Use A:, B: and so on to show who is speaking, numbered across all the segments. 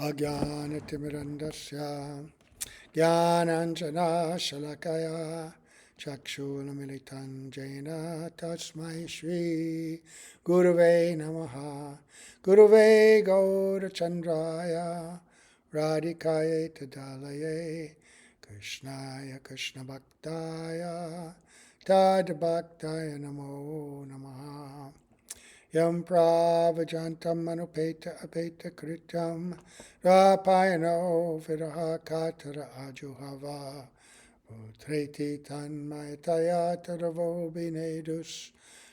A: Ajnanatimirandasya Jnananjana Shalakaya Chakshunamilitan Jaina Tasmai Shri Gurave Namaha Gurave Gaurachandraya Radhikaye Tadalaye Krishnaya Krishna Bhaktaya Tad Bhaktaya Namo Namaha Yam Pravajantam Manupeta Apeta Kritam Rapayano Viraha Katara Ajuhava Utreti Tanmayataya Taravo Binedus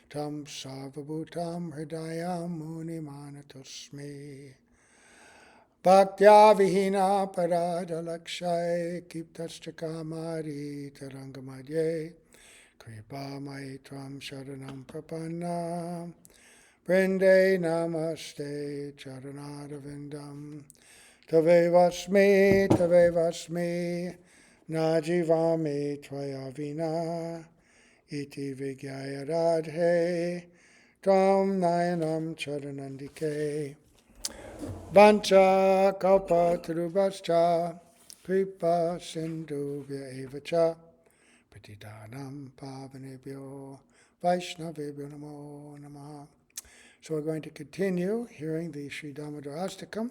A: Tam Sarvabhutam Hridayam Munimanatusmi Bhaktya Vihina Parada Lakshay Kiptascha Kamari Tarangamadye Kripa Maitram Sharanam Prapanna Vrinde Namaste Charanadavindam Tave Vasmi Najivami Tvayavina Iti Vigyaya Radhe Tvam Nayanam Charanandike Vancha Kalpa Tarubhascha Kripa Sindhuvya Evacha Patidanam Pavanebhyo Vaishnavebhyo Namo Namaha. So we're going to continue hearing the Sri Damodarastakam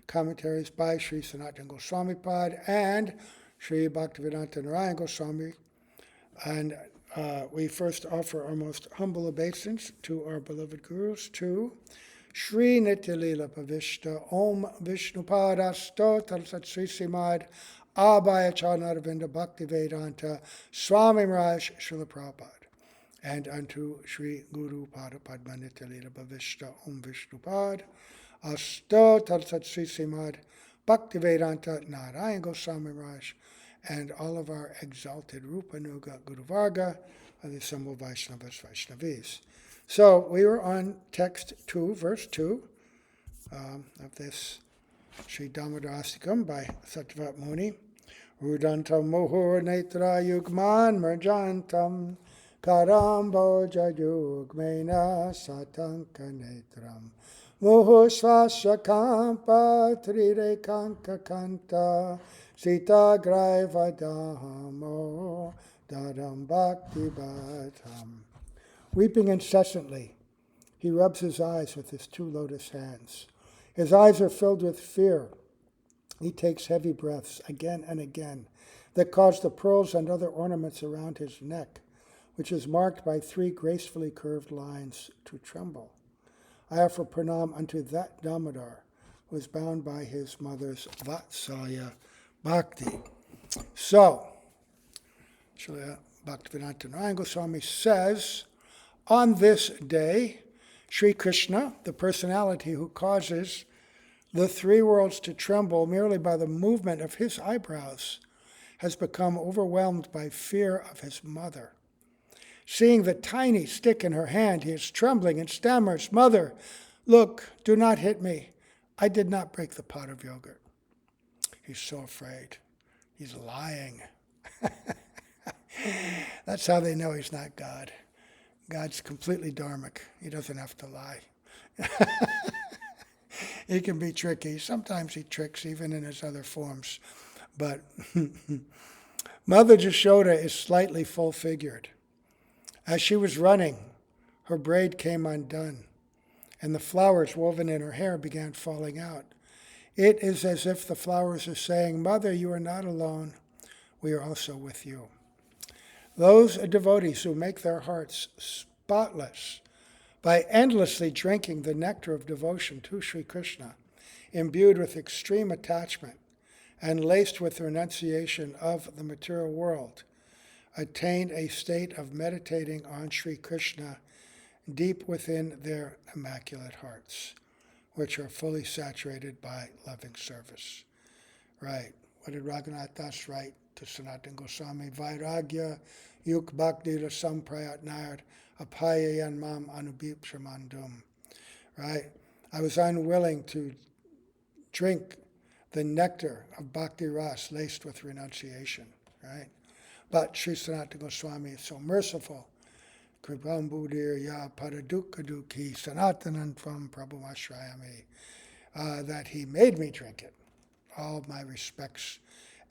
A: commentaries by Sri Sanatana Goswami Pad and Sri Bhaktivedanta Narayana Goswami. And we first offer our most humble obeisance to our beloved gurus, to Sri Nityalila Pavishta Om Vishnupada Talsat Sri Simad Abhaya Charnaravinda Bhaktivedanta Swami Maharaj Srila Prabhupada. And unto Sri Guru Pada Padma Nityalila Bhavishta Om Vishnupad Asta Tatsat Sri Simad Bhaktivedanta Narayana Goswami Maharaj, and all of our exalted Rupa Nuga Guru Varga of the assembled Vaishnavas Vaishnavis. So we were on text 2, verse 2 of this Sri Damodarastakam by Sattvatt Muni. Rudantam Mohur Netra Yugman Merjantam Karambo Jayugmena Satanka Netram Muhusvasya Kampa Trire Kanka Kanta Sita Graiva Dahamo Dadam Bhakti Bhatam. Weeping incessantly, he rubs his eyes with his two lotus hands. His eyes are filled with fear. He takes heavy breaths again and again that cause the pearls and other ornaments around his neck, which is marked by 3 gracefully curved lines, to tremble. I offer pranam unto that Damodar, who is bound by his mother's Vatsalya Bhakti. So, Srila Bhaktivedanta Narayana Goswami says, on this day, Sri Krishna, the personality who causes the 3 worlds to tremble merely by the movement of his eyebrows, has become overwhelmed by fear of his mother. Seeing the tiny stick in her hand, he is trembling and stammers, "Mother, look, do not hit me. I did not break the pot of yogurt." He's so afraid. He's lying. That's how they know he's not God. God's completely dharmic. He doesn't have to lie. He can be tricky. Sometimes he tricks even in his other forms. But Mother Jashoda is slightly full-figured. As she was running, her braid came undone, and the flowers woven in her hair began falling out. It is as if the flowers are saying, "Mother, you are not alone. We are also with you." Those devotees who make their hearts spotless by endlessly drinking the nectar of devotion to Sri Krishna, imbued with extreme attachment and laced with renunciation of the material world, attained a state of meditating on Sri Krishna deep within their immaculate hearts, which are fully saturated by loving service. Right. What did Raghunath Das write to Sanatana Goswami? Vairagya yuk bhakti rasam prayatnayat apayayan mam anubhipshamandum. Right. I was unwilling to drink the nectar of bhakti ras laced with renunciation. Right. But Sri Sanatana Goswami is so merciful. Kripam budir ya paradukha dukhi sanatanan tvam prabhumashrayami. that he made me drink it. All my respects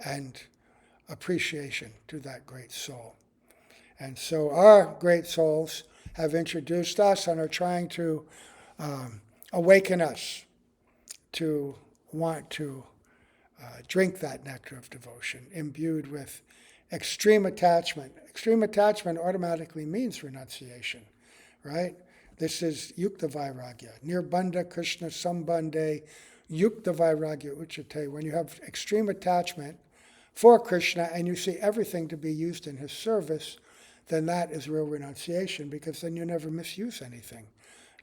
A: and appreciation to that great soul. And so our great souls have introduced us and are trying to awaken us to want to drink that nectar of devotion, imbued with extreme attachment. Extreme attachment automatically means renunciation, right? This is yukta vairagya. Nirbandha Krishna sambandhe yukta vairagya uchate. When you have extreme attachment for Krishna and you see everything to be used in his service, then that is real renunciation, because then you never misuse anything.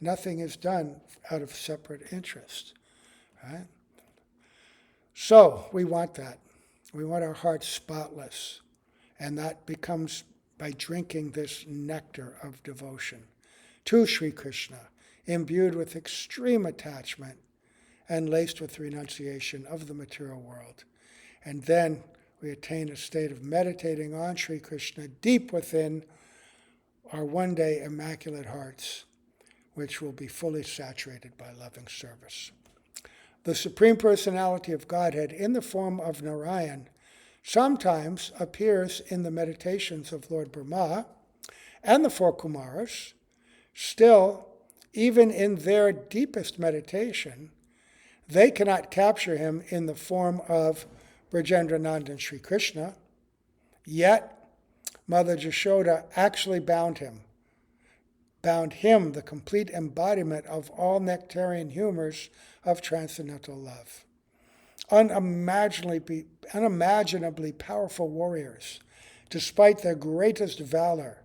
A: Nothing is done out of separate interest, right? So we want that. We want our hearts spotless. And that becomes by drinking this nectar of devotion to Sri Krishna, imbued with extreme attachment and laced with renunciation of the material world. And then we attain a state of meditating on Sri Krishna deep within our one-day immaculate hearts, which will be fully saturated by loving service. The Supreme Personality of Godhead, in the form of Narayana, sometimes appears in the meditations of Lord Brahma and the four Kumaras. Still, even in their deepest meditation, they cannot capture him in the form of Brajendranandan Sri Krishna. Yet, Mother Jashoda actually bound him, the complete embodiment of all nectarian humors of transcendental love. Unimaginably powerful warriors, despite their greatest valor,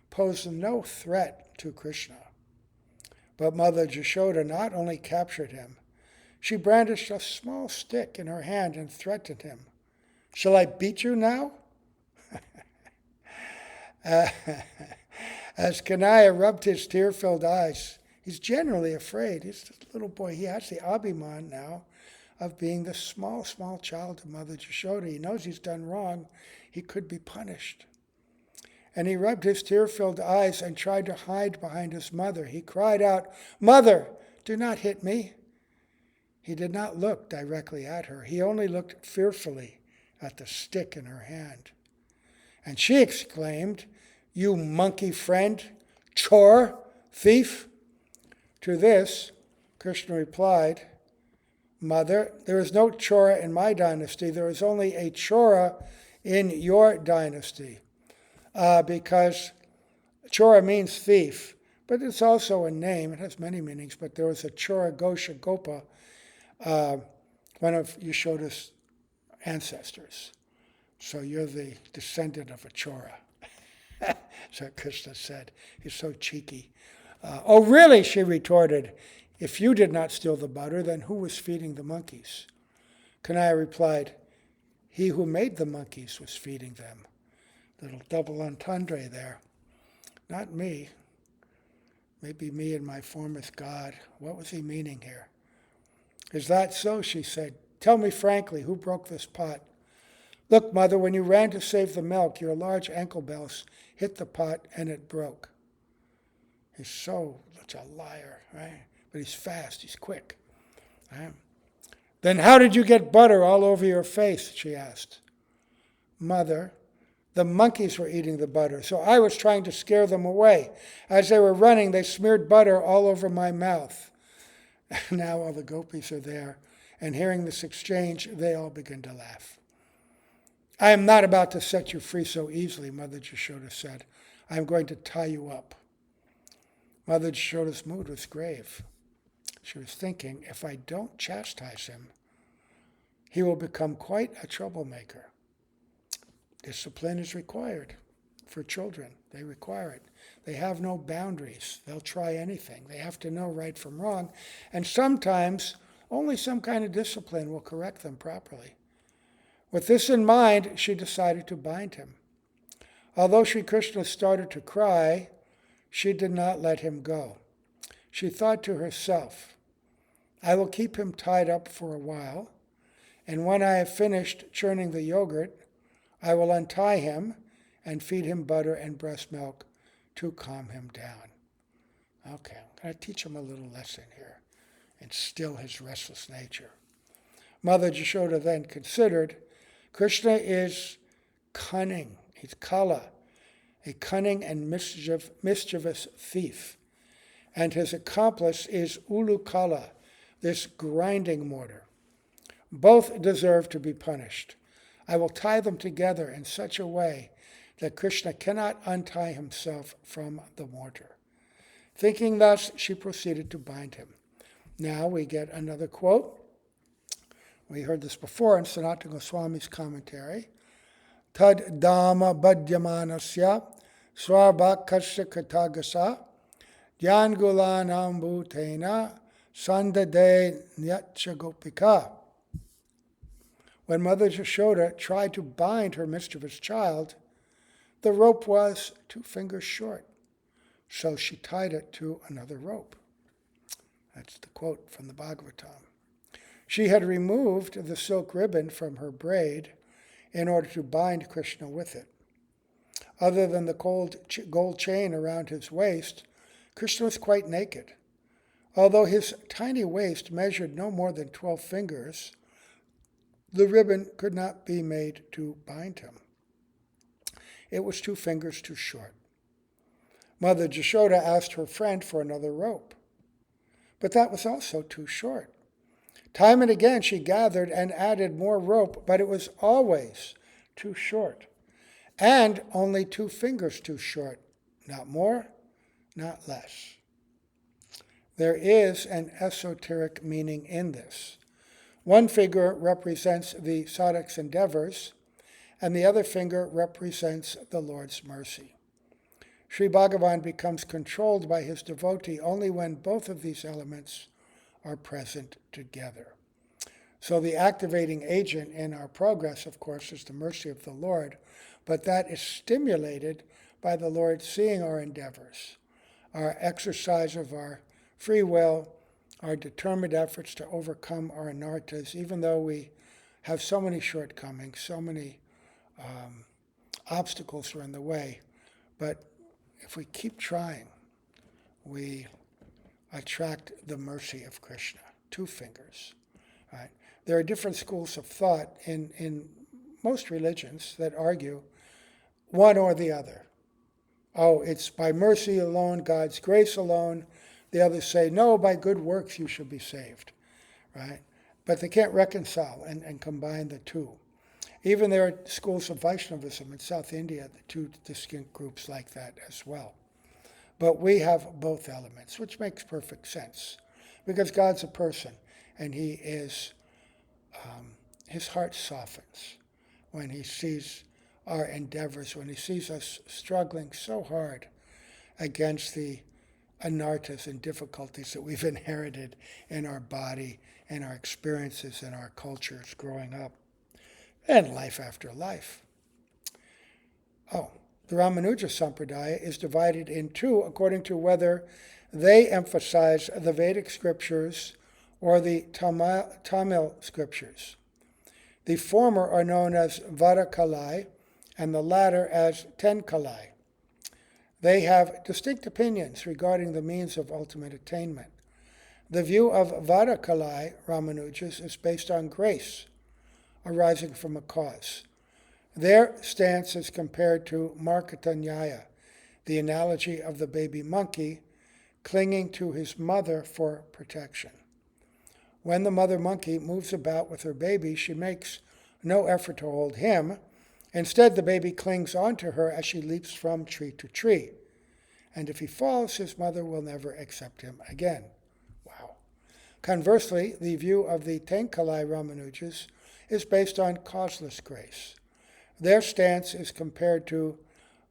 A: pose no threat to Krishna. But Mother Jashoda not only captured him, she brandished a small stick in her hand and threatened him. "Shall I beat you now?" As Kanaya rubbed his tear-filled eyes, he's generally afraid. He's just a little boy. He has the abhiman now of being the small child of Mother Jashoda. He knows he's done wrong. He could be punished. And he rubbed his tear-filled eyes and tried to hide behind his mother. He cried out, "Mother, do not hit me." He did not look directly at her. He only looked fearfully at the stick in her hand. And she exclaimed, "You monkey friend, chore, thief." To this, Krishna replied, "Mother, there is no chora in my dynasty. There is only a chora in your dynasty." Because chora means thief, but it's also a name. It has many meanings, but there was a Chora Gosha Gopa, one of Yashoda's ancestors. So you're the descendant of a chora. So Krishna said. He's so cheeky. "Oh, really?" she retorted. "If you did not steal the butter, then who was feeding the monkeys?" Kanaya replied, "He who made the monkeys was feeding them." Little double entendre there. Not me. Maybe me in my form as God. What was he meaning here? "Is that so?" she said. "Tell me frankly, who broke this pot?" "Look, Mother, when you ran to save the milk, your large ankle bells hit the pot and it broke." He's such a liar, right? But he's fast, he's quick. Right? "Then how did you get butter all over your face?" she asked. "Mother, the monkeys were eating the butter, so I was trying to scare them away. As they were running, they smeared butter all over my mouth." Now all the gopis are there, and hearing this exchange, they all begin to laugh. "I am not about to set you free so easily," Mother Jashoda said. "I am going to tie you up." Mother Jashoda's mood was grave. She was thinking, if I don't chastise him, he will become quite a troublemaker. Discipline is required for children. They require it. They have no boundaries. They'll try anything. They have to know right from wrong. And sometimes only some kind of discipline will correct them properly. With this in mind, she decided to bind him. Although Sri Krishna started to cry, she did not let him go. She thought to herself, "I will keep him tied up for a while, and when I have finished churning the yogurt, I will untie him and feed him butter and breast milk to calm him down." Okay, I'm going to teach him a little lesson here. and still his restless nature. Mother Yashoda then considered Krishna is cunning. He's kala, a cunning and mischievous thief. And his accomplice is ulukala, this grinding mortar. Both deserve to be punished. I will tie them together in such a way that Krishna cannot untie himself from the mortar. Thinking thus, she proceeded to bind him. Now we get another quote. We heard this before in Sanatana Goswami's commentary. Tad dhamma badyamanasya swarbhakasya katagasa Dhyangulanam bhutena sandade nyatcha gopika. When Mother Yashoda tried to bind her mischievous child, the rope was 2 fingers short, so she tied it to another rope. That's the quote from the Bhagavatam. She had removed the silk ribbon from her braid in order to bind Krishna with it. Other than the gold chain around his waist, Krishna was quite naked. Although his tiny waist measured no more than 12 fingers, the ribbon could not be made to bind him. It was 2 fingers too short. Mother Yashoda asked her friend for another rope, but that was also too short. Time and again she gathered and added more rope, but it was always too short, and only 2 fingers too short, not more, not less. There is an esoteric meaning in this. One finger represents the sadhak's endeavors, and the other finger represents the Lord's mercy. Sri Bhagavan becomes controlled by his devotee only when both of these elements are present together. So the activating agent in our progress, of course, is the mercy of the Lord, but that is stimulated by the Lord seeing our endeavors, our exercise of our free will, our determined efforts to overcome our anarthas, even though we have so many shortcomings, so many obstacles are in the way. But if we keep trying, we attract the mercy of Krishna. 2 fingers. Right? There are different schools of thought in most religions that argue one or the other. Oh, it's by mercy alone, God's grace alone. The others say, no, by good works you should be saved. Right? But they can't reconcile and combine the two. Even there are schools of Vaishnavism in South India, the 2 distinct groups like that as well. But we have both elements, which makes perfect sense. Because God's a person, and he is, his heart softens when he sees our endeavors, when he sees us struggling so hard against the anarthas and difficulties that we've inherited in our body, in our experiences, in our cultures growing up, and life after life. The Ramanuja Sampradaya is divided in 2 according to whether they emphasize the Vedic scriptures or the Tamil scriptures. The former are known as Vadakalai and the latter as Tenkalai. They have distinct opinions regarding the means of ultimate attainment. The view of Vadakalai Ramanujas is based on grace arising from a cause. Their stance is compared to Markatanyaya, the analogy of the baby monkey clinging to his mother for protection. When the mother monkey moves about with her baby, she makes no effort to hold him. Instead, the baby clings onto her as she leaps from tree to tree. And if he falls, his mother will never accept him again. Wow. Conversely, the view of the Tenkalai Ramanujas is based on causeless grace. Their stance is compared to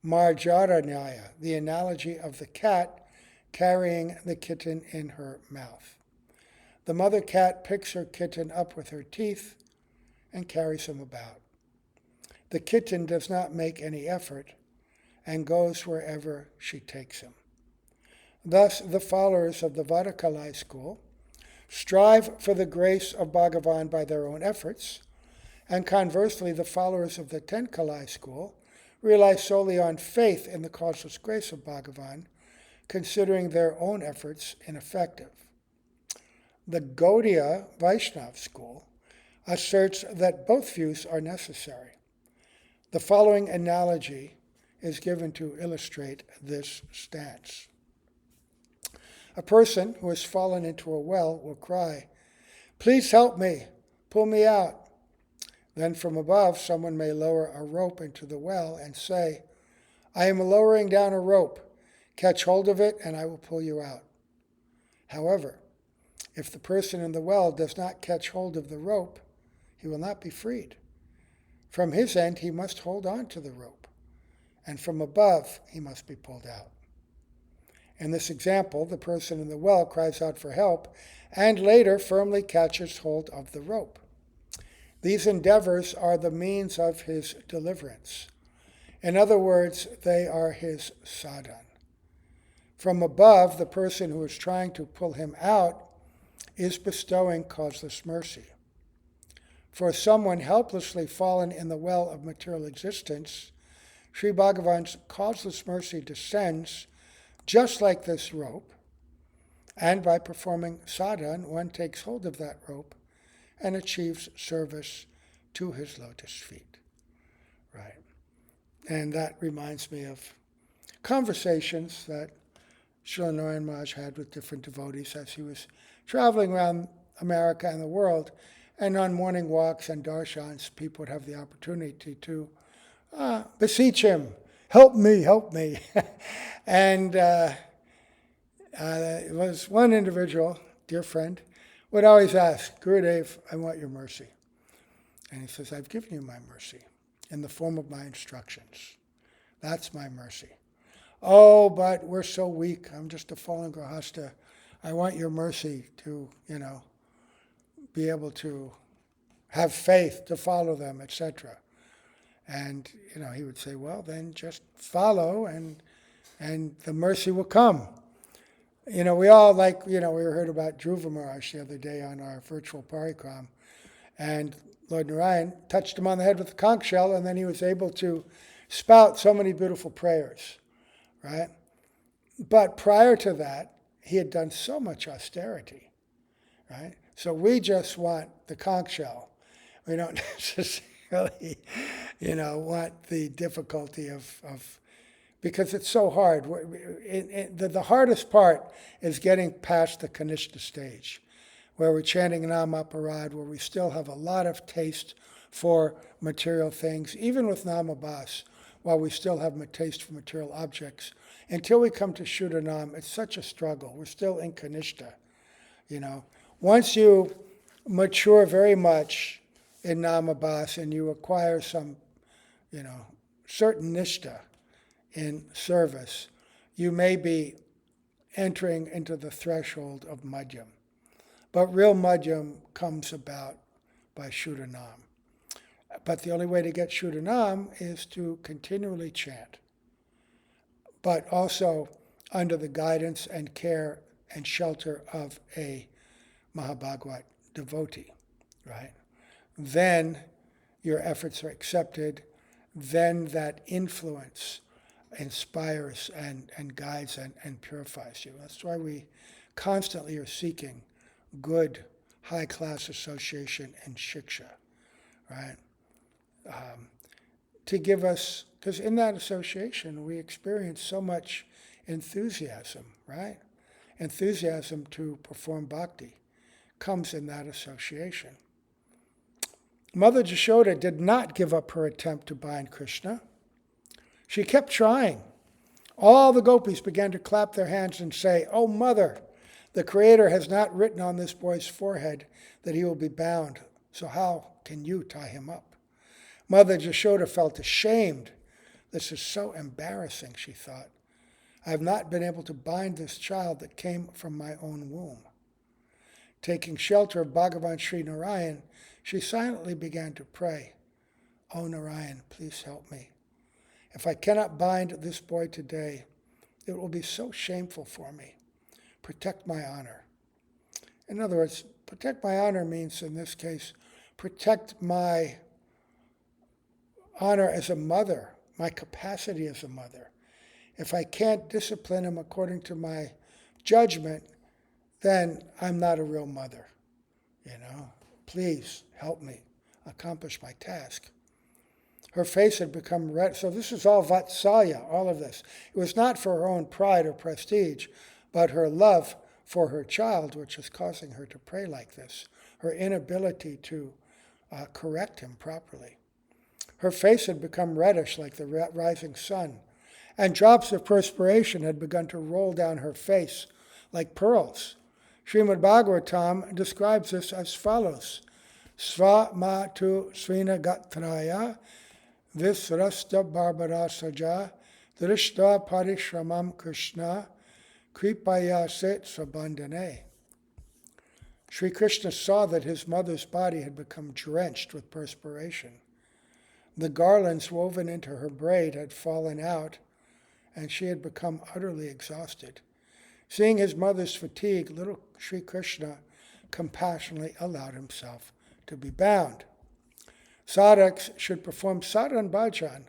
A: Marjaranyaya, the analogy of the cat carrying the kitten in her mouth. The mother cat picks her kitten up with her teeth and carries him about. The kitten does not make any effort and goes wherever she takes him. Thus, the followers of the Vadakalai school strive for the grace of Bhagavan by their own efforts, and conversely, the followers of the Tenkalai school rely solely on faith in the causeless grace of Bhagavan, considering their own efforts ineffective. The Gaudiya Vaishnav school asserts that both views are necessary. The following analogy is given to illustrate this stance. A person who has fallen into a well will cry, "Please help me, pull me out." Then from above, someone may lower a rope into the well and say, "I am lowering down a rope. Catch hold of it and I will pull you out." However, if the person in the well does not catch hold of the rope, he will not be freed. From his end, he must hold on to the rope, and from above, he must be pulled out. In this example, the person in the well cries out for help and later firmly catches hold of the rope. These endeavors are the means of his deliverance. In other words, they are his sadhana. From above, the person who is trying to pull him out is bestowing causeless mercy. For someone helplessly fallen in the well of material existence, Sri Bhagavan's causeless mercy descends just like this rope, and by performing sadhana, one takes hold of that rope and achieves service to his lotus feet. Right. And that reminds me of conversations that Srila Narayana Maharaj had with different devotees as he was traveling around America and the world, and on morning walks and darshans, people would have the opportunity to beseech him, "Help me, help me." And there was one individual, dear friend, would always ask, "Gurudev, I want your mercy." And he says, "I've given you my mercy in the form of my instructions. That's my mercy." "Oh, but we're so weak. I'm just a fallen grahasta. I want your mercy to, be able to have faith, to follow them, etc." And, he would say, "Well, then just follow and the mercy will come." We all we heard about Dhruva Maharaj the other day on our virtual parikram, and Lord Narayan touched him on the head with a conch shell, and then he was able to spout so many beautiful prayers, right? But prior to that, he had done so much austerity, right? So we just want the conch shell. We don't necessarily, want the difficulty of because it's so hard. The hardest part is getting past the Kanishta stage, where we're chanting Namaparad, where we still have a lot of taste for material things, even with Namabhas, while we still have a taste for material objects. Until we come to Shuddhanam, it's such a struggle. We're still in Kanishta, Once you mature very much in Namabhas and you acquire some, certain nishta in service, you may be entering into the threshold of madhyam. But real madhyam comes about by Shuddhanam. But the only way to get Shuddhanam is to continually chant, but also under the guidance and care and shelter of a Mahabhagavad devotee, right? Then your efforts are accepted, then that influence inspires and guides and purifies you. That's why we constantly are seeking good, high-class association and shiksha, right? To give us, because in that association we experience so much enthusiasm, right? Enthusiasm to perform bhakti comes in that association. Mother Jashoda did not give up her attempt to bind Krishna. She kept trying. All the gopis began to clap their hands and say, "Oh, Mother, the Creator has not written on this boy's forehead that he will be bound, so how can you tie him up?" Mother Jashoda felt ashamed. "This is so embarrassing," she thought. "I have not been able to bind this child that came from my own womb." Taking shelter of Bhagavan Sri Narayan, she silently began to pray, "Oh Narayan, please help me. If I cannot bind this boy today, it will be so shameful for me. Protect my honor." In other words, protect my honor means, in this case, protect my honor as a mother, my capacity as a mother. If I can't discipline him according to my judgment, then I'm not a real mother. Please help me accomplish my task. Her face had become red. So this is all Vatsalya, all of this. It was not for her own pride or prestige, but her love for her child, which is causing her to pray like this. Her inability to correct him properly. Her face had become reddish like the rising sun, and drops of perspiration had begun to roll down her face like pearls. Srimad Bhagavatam describes this as follows. Sva ma tu svina gatraya visrasta barbarasaja drishta parishramam krishna kripaya set sabandhane. Sri Krishna saw that his mother's body had become drenched with perspiration. The garlands woven into her braid had fallen out, and she had become utterly exhausted. Seeing his mother's fatigue, little Sri Krishna compassionately allowed himself to be bound. Sadhaks should perform sadhan bhajan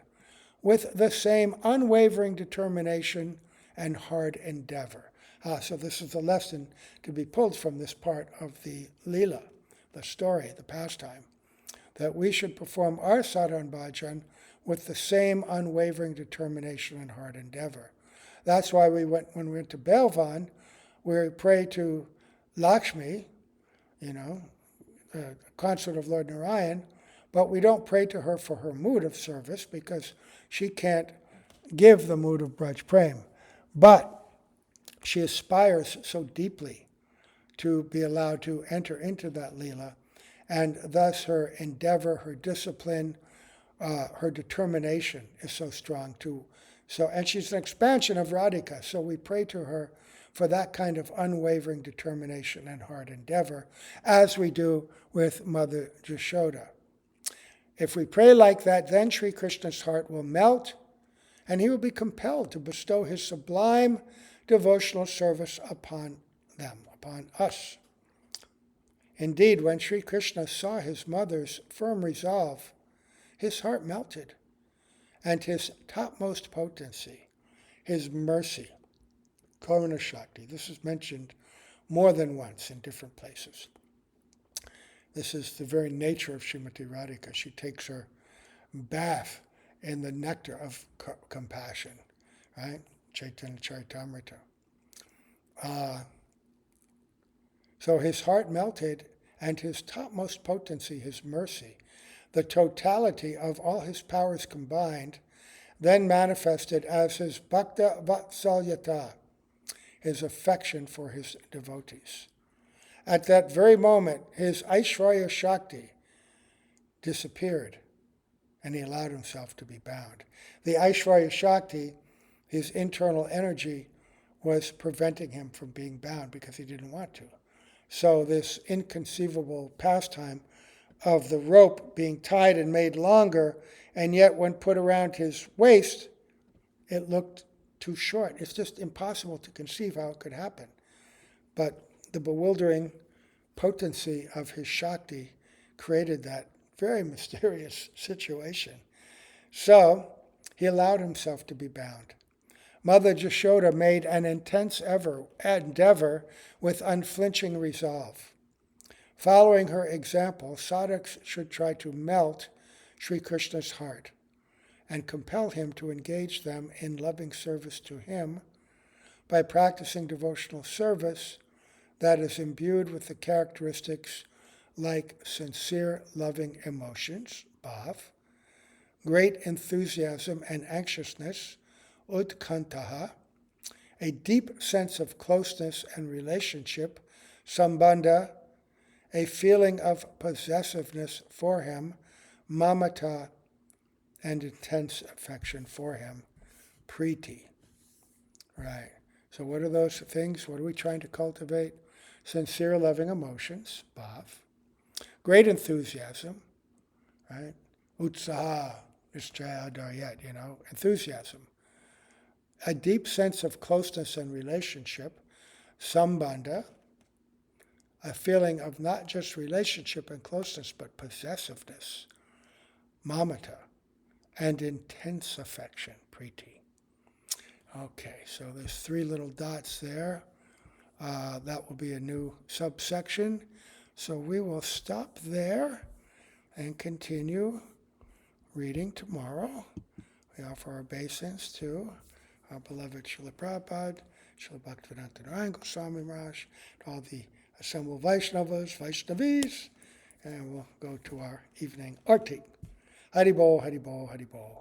A: with the same unwavering determination and hard endeavor. So this is the lesson to be pulled from this part of the Leela, the story, the pastime, that we should perform our sadhan bhajan with the same unwavering determination and hard endeavor. That's why when we went to Belvan, we pray to Lakshmi, consort of Lord Narayan, but we don't pray to her for her mood of service because she can't give the mood of Braj Prem. But she aspires so deeply to be allowed to enter into that Leela, and thus her endeavor, her discipline, her determination is so strong too. And she's an expansion of Radhika, so we pray to her for that kind of unwavering determination and hard endeavor, as we do with Mother Jashoda. If we pray like that, then Sri Krishna's heart will melt, and he will be compelled to bestow his sublime devotional service upon them, upon us. Indeed, when Sri Krishna saw his mother's firm resolve, his heart melted, and his topmost potency, his mercy, Karuna Shakti. This is mentioned more than once in different places. This is the very nature of Srimati Radhika. She takes her bath in the nectar of compassion, right? Chaitanya Charitamrita. So his heart melted, and his topmost potency, his mercy, the totality of all his powers combined, then manifested as his bhakta vatsalyata, his affection for his devotees. At that very moment, his Aishwarya Shakti disappeared, and he allowed himself to be bound. The Aishwarya Shakti, his internal energy, was preventing him from being bound because he didn't want to. So this inconceivable pastime of the rope being tied and made longer, and yet when put around his waist, it looked too short. It's just impossible to conceive how it could happen. But the bewildering potency of his Shakti created that very mysterious situation. So he allowed himself to be bound. Mother Jashoda made an intense endeavor with unflinching resolve. Following her example, sadhaks should try to melt Sri Krishna's heart and compel him to engage them in loving service to him by practicing devotional service that is imbued with the characteristics like sincere loving emotions, bhav, great enthusiasm and anxiousness, utkantaha, a deep sense of closeness and relationship, sambandha, a feeling of possessiveness for him, mamata, and intense affection for him, priti. Right. So what are those things? What are we trying to cultivate? Sincere loving emotions, bhav. Great enthusiasm, right? Utsaha, nischaya daryat, enthusiasm. A deep sense of closeness and relationship, sambandha, a feeling of not just relationship and closeness, but possessiveness, mamata, and intense affection, priti. Okay, so there's 3 little dots there. That will be a new subsection. So we will stop there and continue reading tomorrow. We offer our obeisance to our beloved Srila Prabhupada, Srila Bhaktivedanta Narayana Gosvami Maharaj, all the assembled Vaishnavas, Vaishnavis, and we'll go to our evening arti. Haribol, Haribol, Haribol.